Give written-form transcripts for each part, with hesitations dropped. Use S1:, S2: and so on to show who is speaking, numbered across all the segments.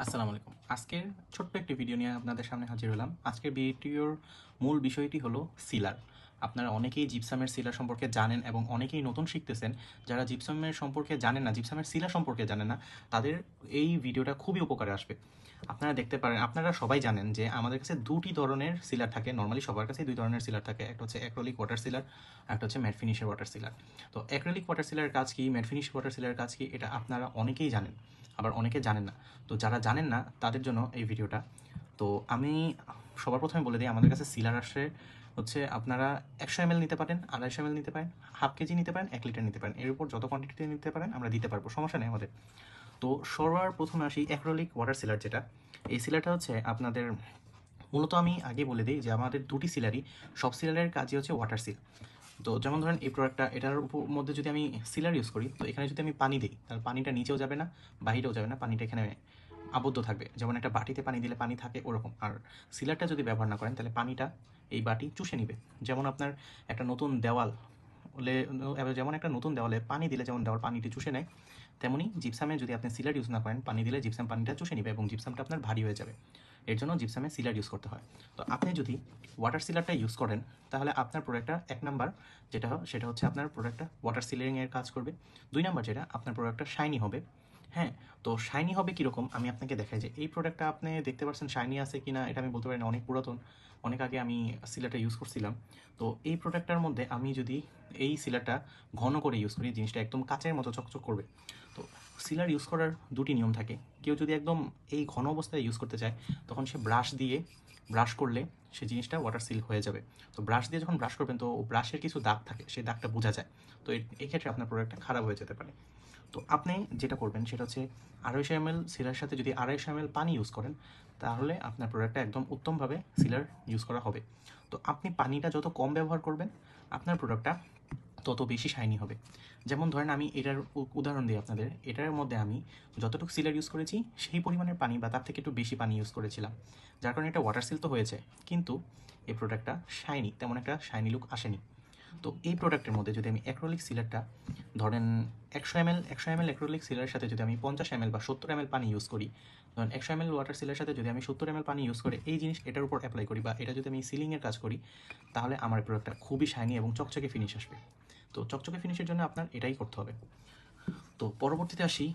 S1: আসসালামু আলাইকুম। আজকের ছোট্ট একটি ভিডিও নিয়ে আপনাদের সামনে হাজির হলাম। আজকের ভিডিওর মূল বিষয়টি হলো সিলার। আপনারা অনেকেই জিপসামের সিলার সম্পর্কে জানেন এবং অনেকেই নতুন শিখতেছেন। যারা জিপসামের সম্পর্কে জানেন না, জিপসামের সিলার সম্পর্কে জানেন না, তাদের এই ভিডিওটা খুবই উপকারে আসবে। আপনারা দেখতে পারেন, আপনারা সবাই জানেন যে আমাদের কাছে দুটি ধরনের সিলার থাকে। নরমালি সবার কাছেই দুই ধরনের সিলার থাকে। একটা হচ্ছে অ্যাক্রিলিক ওয়াটার সিলার, একটা হচ্ছে ম্যাট ফিনিশের ওয়াটার সিলার। তো অ্যাক্রিলিক ওয়াটার সিলারের কাজ কি, ম্যাট ফিনিশ ওয়াটার সিলারের কাজ কি, এটা আপনারা অনেকেই জানেন, আবার অনেকে জানেন না। তো যারা জানেন না তাদের জন্য এই ভিডিওটা। তো আমি সবার প্রথমে বলে দিই, আমাদের কাছে সিলার আসে হচ্ছে আপনারা 100 ml নিতে পারেন, 250 ml নিতে পারেন, হাফ কেজি নিতে পারেন, 1 লিটার নিতে পারেন। এর উপর যত কোয়ান্টিটিতে নিতে পারেন আমরা দিতে পারবো, সমস্যা নেই আমাদের। তো সবার প্রথমে আসি অ্যাক্রিলিক ওয়াটার সিলার যেটা। এই সিলারটা হচ্ছে আপনাদের মূলত আমি আগে বলে দিই যে আমাদের দুটি সিলারই, সব সিলারের কাজই হচ্ছে ওয়াটার সিল। তো যেমন ধরেন এই প্রোডাক্টটা, এটার উপর মধ্যে যদি আমি সিলার ইউজ করি, তো এখানে যদি আমি পানি দিই, তাহলে পানিটা নিচেও যাবে না, বাহিরেও যাবে না, পানিটা এখানে আবদ্ধ থাকবে। যেমন একটা বাটিতে পানি দিলে পানি থাকে ওরকম। আর সিলারটা যদি ব্যবহার না করেন, তাহলে পানিটা এই বাটি চুষে নিবে। যেমন আপনার একটা নতুন দেওয়াল যেমন একটা নতুন দেওয়ালে পানি দিলে যেমন দেওয়াল পানিটি চুষে নেয়, তেমনি জিপসামে যদি আপনি সিলার ইউজ না করেন, পানি দিলে জিপসাম পানিটা চুষে নিবে এবং জিপসামটা আপনার ভারী হয়ে যাবে। এর জন্য জিপসামে সিলার ইউজ করতে হয়। তো আপনি যদি ওয়াটার সিলারটা ইউজ করেন, তাহলে আপনার প্রোডাক্টটা এক নাম্বার সেটা হচ্ছে আপনার প্রোডাক্টটা ওয়াটার সিলারিংয়ের কাজ করবে। 2 নাম্বার যেটা, আপনার প্রোডাক্টটা শাইনি হবে। হ্যাঁ, তো শাইনি হবে কীরকম আমি আপনাকে দেখাই যে এই প্রোডাক্টটা আপনি দেখতে পাচ্ছেন শাইনি আছে কি না, এটা আমি বলতে পারি না, অনেক পুরাতন, অনেক আগে আমি সিলারটা ইউজ করছিলাম। তো এই প্রোডাক্টটার মধ্যে আমি যদি এই সিলারটা ঘন করে ইউজ করি, জিনিসটা একদম কাচের মতো চকচক করবে। তো সিলার ইউজ করার দুটি নিয়ম থাকে। কেউ যদি একদম এই ঘন অবস্থায় ইউজ করতে চায়, তখন সে ব্রাশ করলে সে জিনিসটা ওয়াটার সিল হয়ে যাবে। তো ব্রাশ দিয়ে যখন ব্রাশ করবেন, তো ব্রাশের কিছু দাগ থাকে, সেই দাগটা বোঝা যায়। তো এই ক্ষেত্রে আপনার প্রোডাক্টটা খারাপ হয়ে যেতে পারে। তো আপনি যেটা করবেন সেটা হচ্ছে 250 ml সিলার সাথে যদি 250 ml পানি ইউজ করেন, তাহলে আপনার প্রোডাক্টটা একদম উত্তমভাবে সিলার ইউজ করা হবে। তো আপনি পানিটা যত কম ব্যবহার করবেন, আপনার প্রোডাক্টটা তত বেশি শাইনি হবে। যেমন ধরেন আমি এটার উদাহরণ দিই আপনাদের। এটার মধ্যে আমি যতটুকু সিলার ইউজ করেছি সেই পরিমাণের পানি বা তার থেকে একটু বেশি পানি ইউজ করেছিলাম, যার কারণে এটা ওয়াটার সিল তো হয়েছে, কিন্তু এই প্রোডাক্টটা শাইনি, তেমন একটা শাইনি লুক আসেনি। তো এই প্রোডাক্টের মধ্যে যদি আমি অ্যাক্রিলিক সিলারটা ধরেন 100 ml অ্যাক্রিলিক সিলারের সাথে যদি আমি 50 ml বা 70 ml পানি ইউজ করি, ধরেন 100 ml ওয়াটার সিলারের সাথে যদি আমি 70 ml পানি ইউজ করে এই জিনিস এটার উপর অ্যাপ্লাই করি, বা এটা যদি আমি সিলিংয়ের কাজ করি, তাহলে আমার প্রোডাক্টটা খুবই শাইনি এবং চকচকে ফিনিশ আসবে। তো চকচকে ফিনিশের জন্য আপনার এটাই করতে হবে। তো পরবর্তীতে আসি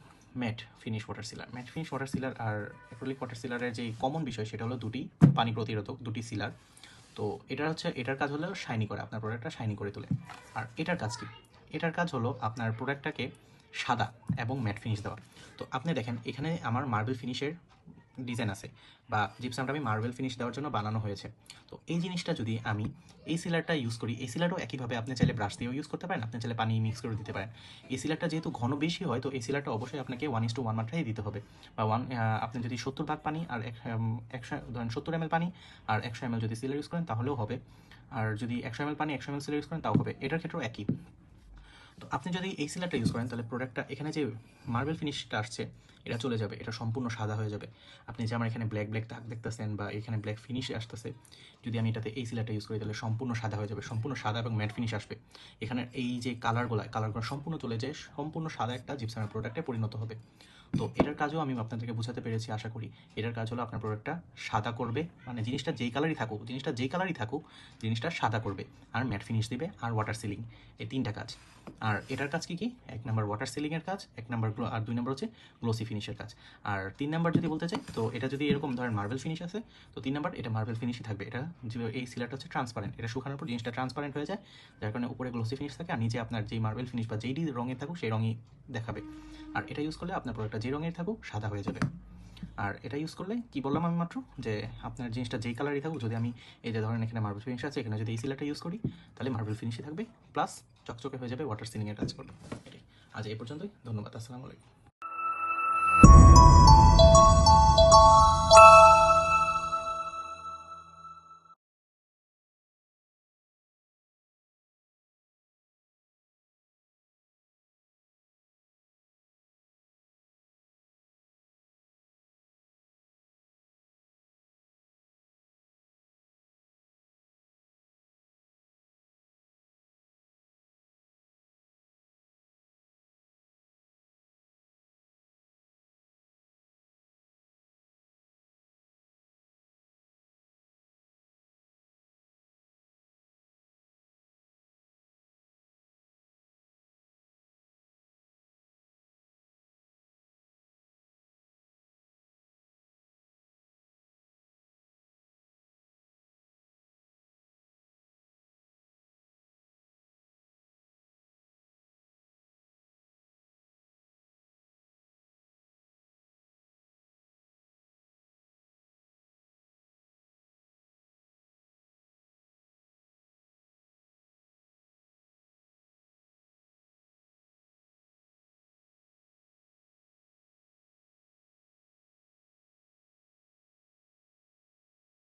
S1: ম্যাট ফিনিশ ওয়াটার সিলার। ম্যাট ফিনিশ ওয়াটার সিলার আর অ্যাক্রিলিক ওয়াটার সিলারের যে কমন বিষয় সেটা হলো দুটি পানি প্রতিরোধক, দুটি সিলার। তো এটার কাজ হলো শাইনি করে, আপনার প্রোডাক্টটা শাইনি করে তোলে। আর এটার কাজ কি? এটার কাজ হলো আপনার প্রোডাক্টটাকে সাদা এবং ম্যাট ফিনিশ দেওয়া। তো আপনি দেখেন এখানে আমার মার্বেল ফিনিশের ডিজাইন আছে, বা জিপসামটা আমি মার্বেল ফিনিশ দেওয়ার জন্য বানানো হয়েছে। তো এই জিনিসটা যদি আমি এই সিলারটা ইউজ করি, এই সিলারও একইভাবে আপনি চাইলে ব্রাশ দিয়েও ইউজ করতে পারেন, আপনি চাইলে পানি মিক্স করে দিতে পারেন। এই সিলারটা যেহেতু ঘন বেশি হয়, তো এই সিলারটা অবশ্যই আপনাকে 1:1 মাত্রায় দিতে হবে। বা আপনি যদি 70 ভাগ পানি আর 70 ml পানি আর 100 ml যদি সিলার ইউজ করেন তাহলেও হবে। আর যদি 100 ml পানি 100 ml সিলার ইউজ করেন তাও হবে। এটার ক্ষেত্রেও একই। তো আপনি যদি এই সিলারটা ইউজ করেন, তাহলে প্রোডাক্টটা এখানে যে মার্বেল ফিনিশটা আসছে এটা চলে যাবে, এটা সম্পূর্ণ সাদা হয়ে যাবে। আপনি যে আমার এখানে ব্ল্যাক ব্ল্যাক দাগ দেখতেছেন বা এখানে ব্ল্যাক ফিনিশ আসতেছে, যদি আমি এটাতে এই সিলারটা ইউজ করি তাহলে সম্পূর্ণ সাদা হয়ে যাবে, সম্পূর্ণ সাদা এবং ম্যাট ফিনিশ আসবে। এখানে এই যে কালারগুলো সম্পূর্ণ চলে যায়, সম্পূর্ণ সাদা একটা জিপসামের প্রোডাক্টে পরিণত হবে। তো এটার কাজও আমি আপনাদেরকে বোঝাতে পেরেছি আশা করি। এটার কাজ হলো আপনার প্রোডাক্টটা সাদা করবে, মানে জিনিসটা যেই কালারই থাকুক জিনিসটা সাদা করবে, আর ম্যাট ফিনিশ দিবে, আর ওয়াটার সিলিং, এই তিনটা কাজ। আর এটার কাজ কি 1 নাম্বার ওয়াটার সিলিংয়ের কাজ, 1 নাম্বার আর 2 নাম্বার হচ্ছে গ্লোসি ফিনিশের কাজ। আর 3 নাম্বার যদি বলতে চাই, তো এটা যদি এরকম ধরেন মার্বেল ফিনিশ আছে, তো 3 নাম্বার এটা মার্বেল ফিনিশই থাকবে। এটা এই সিলারটা হচ্ছে ট্রান্সপারেন্ট, এটা শুকানোর পর জিনিসটা ট্রান্সপারেন্ট হয়ে যায়, যার কারণে উপরে গ্লোসি ফিনিশ থাকে আর নিচে আপনার যেই মার্বেল ফিনিশ বা যেই রঙের থাকুক সেই রঙই দেখাবে। আর এটা ইউজ করলে আপনার প্রোডাক্টটা যে রঙের থাকুক সাদা হয়ে যাবে। আর এটা ইউজ করলে কি বললাম আমি মাত্র, যে আপনার জিনিসটা যেই কালারই থাকুক, যদি আমি এই যে ধরেন এখানে মার্বেল ফিনিশ আছে, এখানে যদি এই সিলারটা ইউজ করি তাহলে মার্বেল ফিনিশই থাকবে, প্লাস চকচকে হয়ে যাবে, ওয়াটার সিলিংয়ের কাজ করবে। এটাই। আজ এই পর্যন্তই, ধন্যবাদ, আসসালামু আলাইকুম।